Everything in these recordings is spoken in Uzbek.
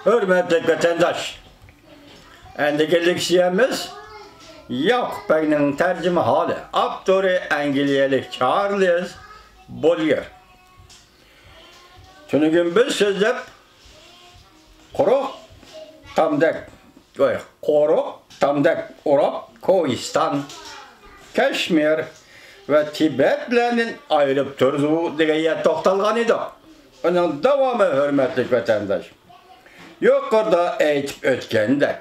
Hürmetli vatandaş, endikilikçiyemiz yok benim tercüme hali. Abdur'u İngilizcelik çağırlıyız, buluyor. Çünkü biz sözlep Koruk Tamdek, Urap, Kohistan, Keşmir ve Tibet'lerin ayrılıp durduğu diye toxtalgan idi. Onun devamı hürmetli vatandaş. Yukarıda eğitip ötkendek.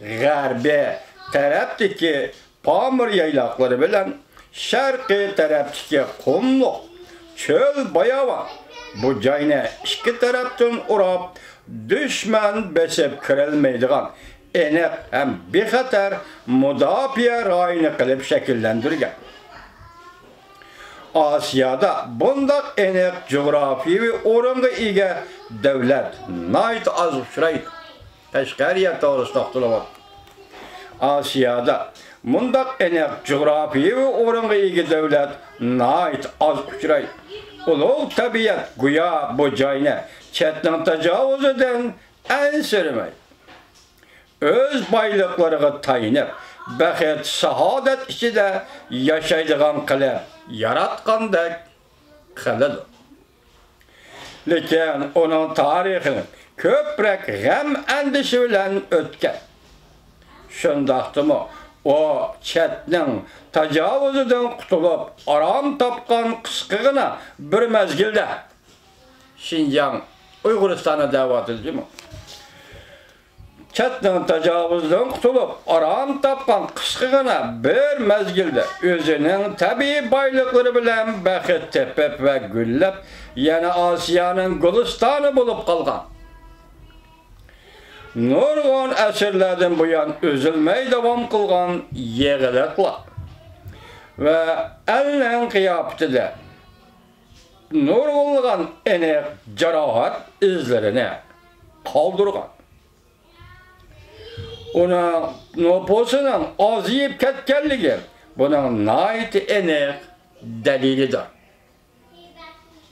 Garbi tarafdaki Pamir yaylakları bilen şarkı tarafdaki kumluk, çöl bayava. Bu cayne iki taraftan urap, düşman besip kırılmaydıgan, enek hem bir xatar mudafiye rayını kılıp şekillendirgen. Asya'da bundak enek coğrafi ve oranga ege devlet nait az uçraydı. Teşkariye doğrusu toxtulamak. Asya'da bundak enek coğrafi ve oranga ege devlet nait az uçraydı. Ulu tabiat güya bu cayne çetnin tecavüz eden en sürmey. Öz baylıklarına tayinip, bəxet, sahadet içinde yaşaydığan kılı yaratqandek kılıdır. Lekin onun tarixini köprek gəm endişi bilen ötken. Şundaqdımı o çetnin tecavüzüden kutulup aram tapkan kısqığına bir mezgilde Şinjan, Uyguristan'a davet edildi mi? Çetnin tecavüzden kutulup aram tapkan kısqığına bir mezgilde özünün tabii baylıkları bilen bəxet tepep ve güllep yani Asya'nın Gülistanı bulup kalgan. Nurgun əsirlerden bu yan üzülmeyi devam kılgan yeğilekla ve elden kıyafetinde nurgulgan enek cerahat izlerini kaldırgan. Ona nüfusunun aziyip ketkenligi bunun nait enek delilidir.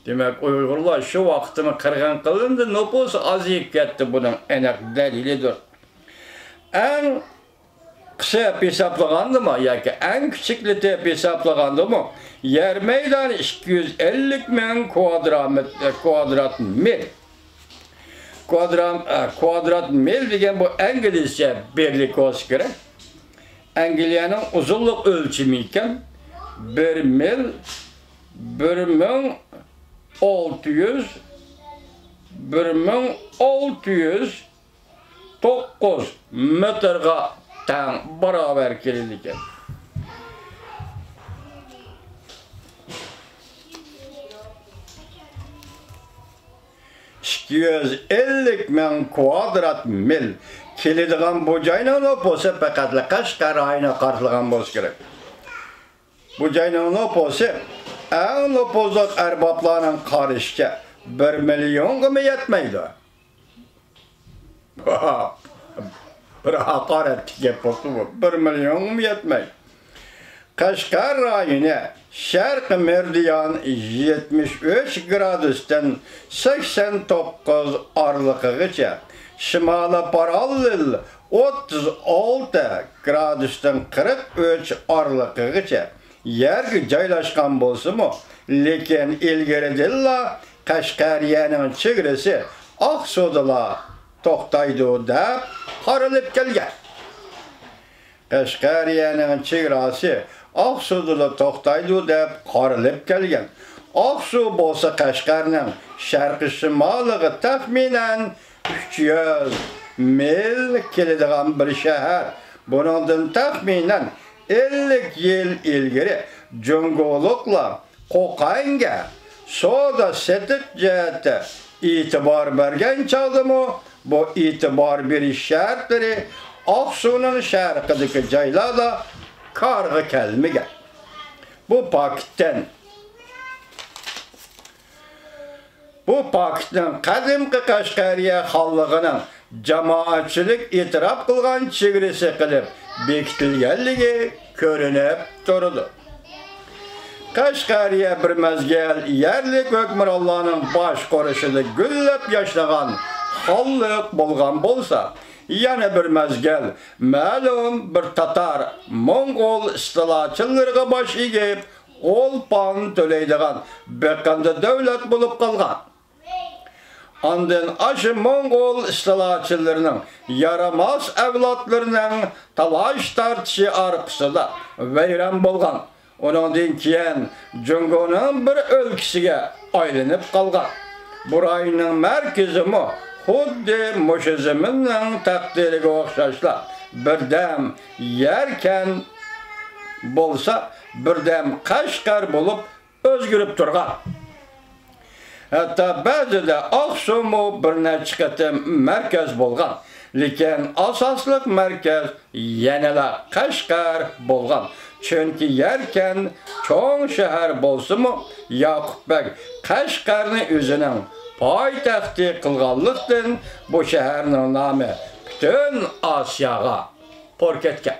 Demek Uygurlar şu vaktimi kırgan kılındı, nüfusu aziyip ketti bunun enek delilidir. En kısa hesaplagandı mı, yani en küçükli hesaplagandı mı, yer meydanı 250.000 kvadrat mil. Kvadrat mil degen bu İngilizce birlik olsa gerek. İngilizcenin uzunluk ölçümü iken 1 mil 1609 metrega tan beraber keldi ekan. $250.000 kvadrat mil keladigan bu joyning nüfusi faqat Qashqar ayına qarşılagan bo'lishi kerak. Bu joyning nüfusi en nüfuzluq erbaplarının qarışıca 1 milyonga mı yetmeydi? Bir hakaret gap bo'ldi bu. 1 milyon mu yetmeydi? Qashqar rayoni Şarq meridian 73 gradusdan 89 aralıqıgacha, şimala parallel 36 gradusdan 43 aralıqıgacha yerga joylashgan bo'lsa-mu, lekin ilgaridilla Qashqariyaning chegarasi Oqsuvda to'xtaydi deb qarilib kelgan. Qashqariyaning chegarasi Oqsuvda to'xtaydi deb qarilib kelgan. Oqsuv bo'lsa Qashqarning sharqi shimoliga taxminan 300 mil keladigan bir shahar. Buningdan taxminan 50 yil ilgari Jungolukla Qo'qonga soda setik jihati e'tibor bergan chog'dimi, bu e'tibor berish shartlari Oqsuvning sharqidagi joylarda kargı kelmegen. Bu paketning qadimgi Qashqariya xalqının jamoatchilik e'tirof qilgan chegarasi qilib bekitilganligi ko'rinib turdi. Qashqariya bir mezgil yerlik hukmronlarning boshqarishida gullab yashagan hallık bolgan bolsa, yana bir mezgel, ma'lum bir Tatar, Mongol istilaçıllarga baş egip, olpan töleydigan beqanda devlet bulup qalgan. Andın aşı Mongol istilaçılarının yaramaz evlatlarının talaş tartışı arqısıda veyran bolgan. Ondan keyin Jungo'nun bir ölkisiga aylanıp qalgan. Burayının merkezi mi xuddi Moşeziminning taqdiriga o'xshashla birdam yerken bolsa birdam Qashqar bo'lib o'zgarib turgan. Hatta ba'zida Oqsumu bir necha qatim markaz bo'lgan, lekin asosliq markaz yanala Qashqar bo'lgan. Chunki yerken cho'ng shahar bo'lsa-mu, Yoqubbek Qashqarni o'zining poytaxti qilganlikdan bu shaharning nomi butun Osiyoga por ketgan.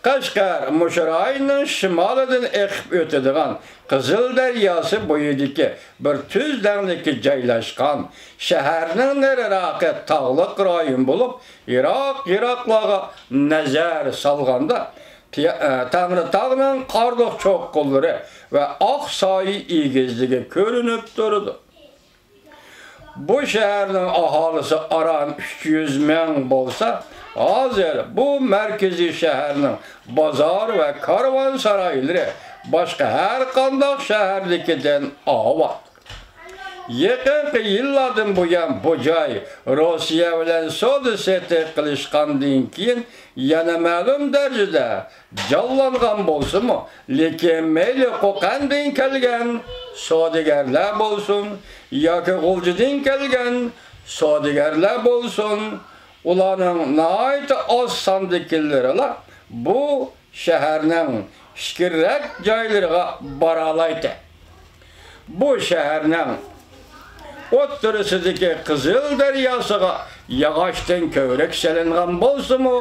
Qashqar Mushrayning shimolidan eqib o'tadigan Qizil daryosi bo'yidagi bir tuzlanlikka joylashgan shaharning nariroqi tog'liq rayon bo'lib, Iroqlarga nazar solganda Tangritog'ning qorliq cho'qqinlari va Oqsoyi egizligi ko'rinib turdi. Bu shaharning aholisi aram 300 ming bo'lsa, hozir bu markaziy shaharning bozor va karvonsaroylari boshqa har qanday shahardagidan avval. Yaqinqi yillardan buyon bu joy Rossiya bilan savdo-sotiq qilishgandan keyin yana ma'lum darajada jonlangan bo'lsa-mu, lekin mayli Qo'qondan kelgan savdogarlar bo'lsin yoki G'uljidan kelgan savdogarlar bo'lsin, ularning nihoyat oz sondikilarilar bu shaharning ishkirrak joylariga bora oladi. Bu shaharning o'ttirisidagi Qizil daryosiga yog'ochdan ko'rak salingan bo'lsa-mu,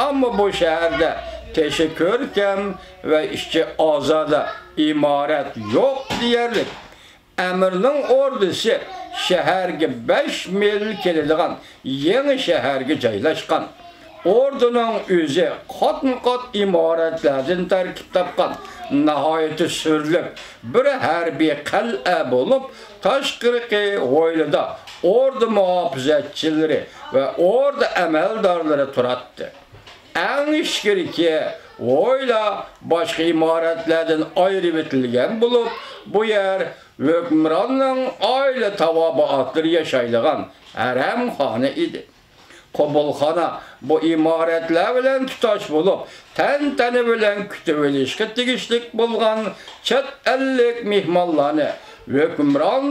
ammo bu shaharda teshi ko'rkam va ichki ozoda imorat yo'q deyarlik. Amirning ordusi shaharga 5 mil keladigan yangi shaharga joylashgan. Orduning o'zi qatma-qat imoratlardan tarkib topgan nihoyatda surlik bir harbiy qal'a bo'lib, tashqariqi o'ylida ordu muhofizatchilari va ordu amaldorlari turadi. Eng ishkirki o'yla boshqa imoratlardan ayirib etilgan bo'lib, bu yer hukmronning oila tavobiatlari yashaydigan haramxona edi. Qobulxona bu imoratlar bilan tutash bo'lib, tantana bilan kutib olishga tegishlik bo'lgan chet ellik mehmonlarni hukmron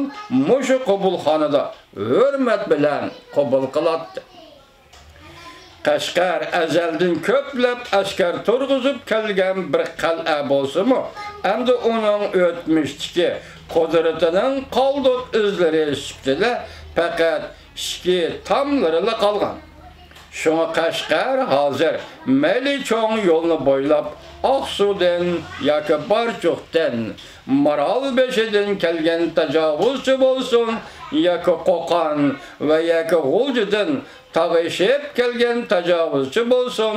mushu qobulxonada hurmat bilan qabul qiladi. Qashqar azaldan ko'plab askar turg'izib kelgan bir qal'a bo'lsa-mu, endi uning o'tmishdagi qudratining qoldiq izlari sifatida faqat ichki tomlarida qolgan. Şuna Qashqar hozir mayli cho'ng yo'lni bo'ylab Oqsudan yoki Barchuqdan, Maralbeshidan kelgan tajovuzchi bo'lsin, yoki Qo'qon va yoki G'uljidan tag'ishib kelgan tajovuzchi bo'lsin,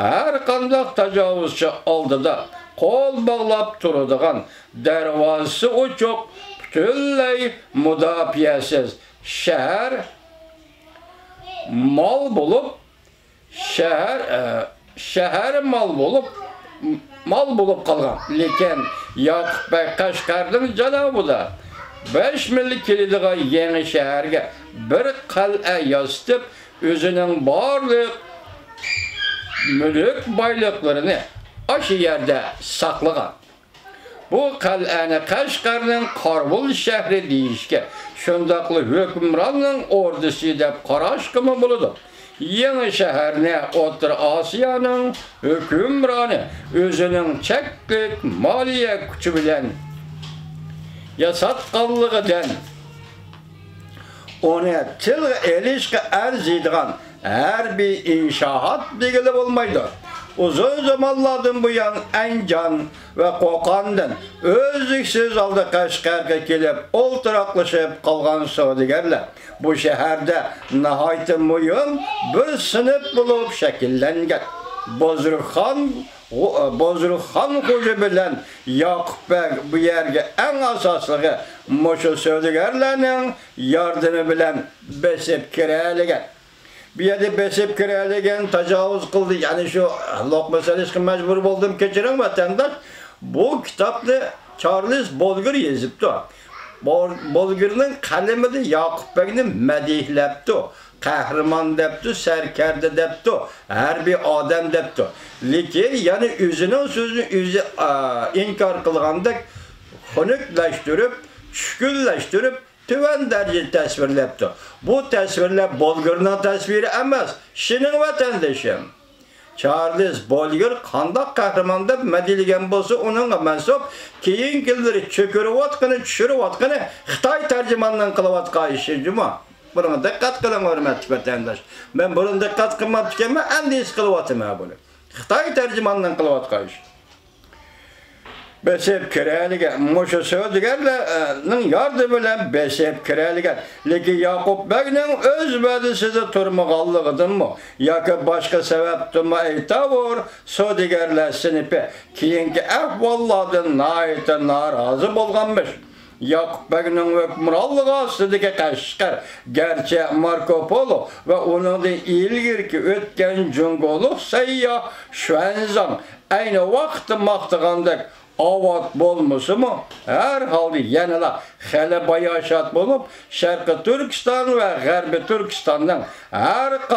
har qanday tajovuzchi oldida qo'l bog'lab turadigan darvozasi ochiq, butunlay mudofiasiz shahar mal bo'lib shahar mal bo'lib qolgan. Lekin Yoqubbek Qashqarning janobida 5 mil keladigan yangi shaharga bir qal'a yostib, o'zining barliq mulk boyliklarini o'sha yerda saqlagan. Bu qal'ani Qashqarning Qorbul shahri deyishga, shundaqli hukmronning ordusi deb qarashga bo'ladi. Yangi shaharni O'rta Osiyoning hukmroni o'zining cheklik moliya kuchi bilan yasatganligidan uni tilga elishga arziydigan harbiy inshoot degili bo'lmaydi. uzun zamanlardan bu yan Encan ve Qoqan'dan özlüksüz aldı Qashqarga kelip oltiraqlaşıp qalğan savdogarlar bu şehirde nihayet mühim bir sınıf bulup şekillengen. Bozrukxan Hoca bilen Yakup Bey bu yerge en asaslığı moşu savdogarlarning yardımı bilen besip kiraligen. Bir yerde besip kiraligen tajavuz kıldı. Yani şu lok meselesi mecbur oldum keçiren vatandaş. Bu kitapta Charles Bolger yazıptı. Bolger'nin kalemini Yakup Bey'nin medihlepti. Kahraman depti, serkerde depti, her bir adam depti. Lekin yani özünün sözünü özü inkar kılgandık, xunuklaştırıp, şükürleştirip, tüven derece tasvirlepti. Bu tasvirler Bolger'nin tasviri emas, şinin vatandaşım. Charles Bolger qandaq kahraman deb medilgen bolsa onun mensup keyingileri çökürüp atqını, düşürüp atqını Xitoy tarjimondan qilib atqan işi cuma. Buna dikkat kılın hürmetli vatandaş. Ben buna dikkat kılmamışken endi iş kılıvatım bunu. Xitoy tarjimondan qilib iş. Besip kiraligen, moşu savdogarlarning yordami bilan besip kiraligen. Lekin Yakup Bey'nin öz va'dasida turmaganligidanmi yoki boshqa sababdanmi aytavur, savdogarlar sinipi keyingi ahvollardan norozi bo'lganmish. Yakup Bey'nin hükümranlığı astidagi Qashqar, gerçi Marco Polo ve onun ilgirki ötken cungoluk seyyah Şvenzan aynı vakti maqtığandak avat bolmusu mu? Her halde yanıla xele bayaşat bolup Şarkı Türkistan ve Garbi Türkistan'dan her